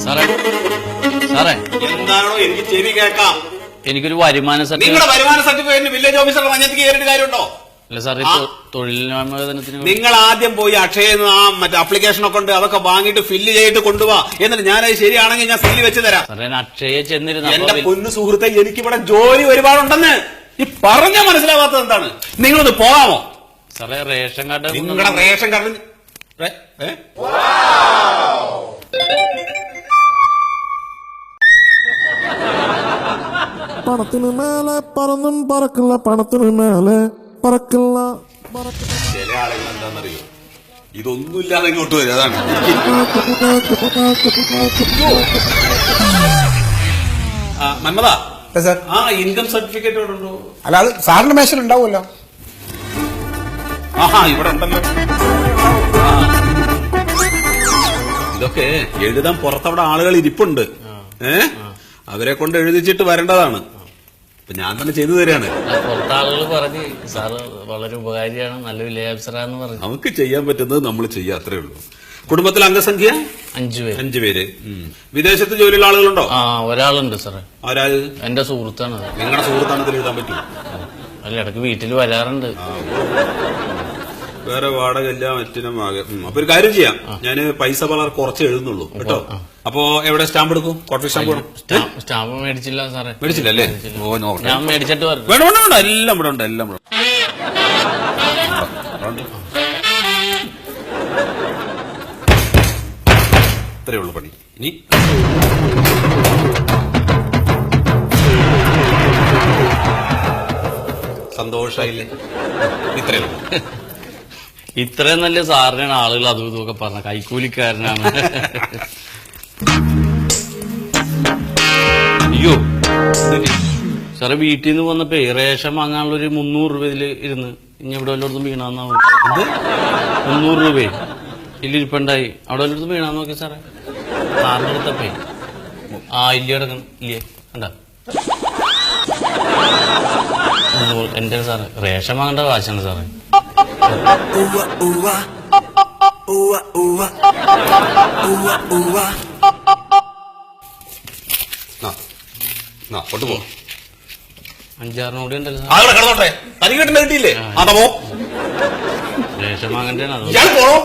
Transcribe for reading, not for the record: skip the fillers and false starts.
സാറേ സാറേ എന്താണോ എനിക്ക് ചെവി കേൾക്കാം. എനിക്കൊരു വരുമാന നിങ്ങളുടെ വരുമാന സർട്ടിഫിക്കറ്റിന് വില്ലേജ് ഓഫീസറുടെ മഞ്ഞത്തേക്ക് കയറിയിട്ട് കാര്യമുണ്ടോ? അല്ല സാറേ, തൊഴിലിനാമോദനത്തിന് നിങ്ങൾ ആദ്യം പോയി അക്ഷയെന്ന് ആ മറ്റേ അപ്ലിക്കേഷൻ ഒക്കെ ഉണ്ട്, അതൊക്കെ വാങ്ങിയിട്ട് ഫില്ല് ചെയ്തിട്ട് കൊണ്ടുപോവാ. എന്നിട്ട് ഞാനത് ശരിയാണെങ്കിൽ ഞാൻ സീല് വെച്ച് തരാം. സാറേ, അക്ഷയെ ചെന്നിരുന്നു. എന്റെ പൊന്നു സുഹൃത്തെ, എനിക്കിവിടെ ജോലി ഒരുപാടുണ്ടെന്ന്. ഈ പറഞ്ഞ മനസ്സിലാവാത്തത് എന്താണ്? നിങ്ങളൊന്ന് പോകാമോ? സാറേ, റേഷൻ കാർഡ് നിങ്ങളുടെ റേഷൻ കാർഡ് പണത്തിന് മേലെ പറന്നും പറക്കില്ല, പണത്തിന് മേലെ പറക്കില്ല. ചില ആളുകൾ എന്താണെന്നറിയോ, ഇതൊന്നുമില്ലാതെ ഇങ്ങോട്ട് വരും. അതാണ് മന്മതാ സാർ. ആ ഇൻകം സർട്ടിഫിക്കറ്റ് ഇവിടെ ഉണ്ടോ? അല്ല, അത് സാറിന്റെ മേശയിൽ ഉണ്ടാവുമല്ലോ. ആഹാ, ഇവിടെ ഉണ്ടല്ലോ. ഇതൊക്കെ എഴുതാൻ പുറത്തവിടെ ആളുകൾ ഇരിപ്പുണ്ട്. അവരെ കൊണ്ട് എഴുതിച്ചിട്ട് വരേണ്ടതാണ്. ഇപ്പൊ ഞാൻ തന്നെ ചെയ്തു തരാണ്. പുറത്തെ ആളുകൾ പറഞ്ഞ് സാറ് വളരെ ഉപകാരിയാണ്, നല്ല വില്ലേജ് ഓഫീസറാന്ന് പറഞ്ഞു. നമുക്ക് ചെയ്യാൻ പറ്റുന്നത് നമ്മൾ ചെയ്യാം, അത്രേ ഉള്ളൂ. കുടുംബത്തിലെ അംഗസംഖ്യ 5 പേര്. 5 പേര്. വിദേശത്ത് ജോലിയുള്ള ആളുകളുണ്ടോ? ഒരാളുണ്ട് സാറേ. ആരാത്? എന്റെ സുഹൃത്താണ്. നിങ്ങളുടെ സുഹൃത്താണ് ഇതിൽ എഴുതാൻ പറ്റും? അല്ല, ഇടയ്ക്ക് വീട്ടിൽ വരാറുണ്ട്. വേറെ വാടക എല്ലാം മറ്റിനും ആകെ. അപ്പൊ ഒരു കാര്യം ചെയ്യാം, ഞാന് പൈസ വളരെ കുറച്ച് എഴുതുന്നുള്ളൂ കേട്ടോ. അപ്പൊ എവിടെ സ്റ്റാമ്പ് എടുക്കും? കോട്ടറി സ്റ്റാമ്പ് വേണം. സ്റ്റാമ്പ് മേടിച്ചില്ല സാറേ. മേടിച്ചില്ലല്ലേ? ഓ, നോക്കട്ടെ. ഞാൻ മേടിച്ചിട്ട് വരണം. വേണം വേണം വേണം, എല്ലാം ഇവിടെ ഉണ്ട്, എല്ലാം ഇവിടെ. ഇത്രയേ ഉള്ളൂ പണി. ഇനി സന്തോഷായില്ലേ? ഇത്രയേ ഉള്ളൂ. ഇത്രയും നല്ല സാറിനാണ് ആളുകൾ അതും ഇതൊക്കെ പറഞ്ഞ കൈക്കൂലിക്കാരനാണ്. അയ്യോ സാറേ, വീട്ടിൽ നിന്ന് വന്നപ്പോ റേഷൻ വാങ്ങാനുള്ള ഒരു 300 രൂപ ഇതിൽ ഇരുന്ന് ഇനി എവിടെ വല്ലയിടത്തും വീണാന്നാവും. 300 രൂപ ഇതിലിരിപ്പുണ്ടായി, അവിടെ വല്ലയിടത്തും വീണാന്ന് നോക്കി സാറേ. സാറിന്റെ അടുത്തപ്പേ ഇല്ല കിടക്കണം. ഇല്ലേ കണ്ടാ? എന്റെ സാറേ, റേഷൻ വാങ്ങേണ്ട കാശാണ് സാറേ. കൊണ്ടുപോ. 5-6 കൂടി ഉണ്ടല്ലോ സാർ. ആളെ കിടന്നോട്ടെ, തനിക്ക് കിട്ടുന്ന കിട്ടിയില്ലേ? അതോ റേഷൻ വാങ്ങേണ്ടതാണ്. ഇയാൾ പോണോ?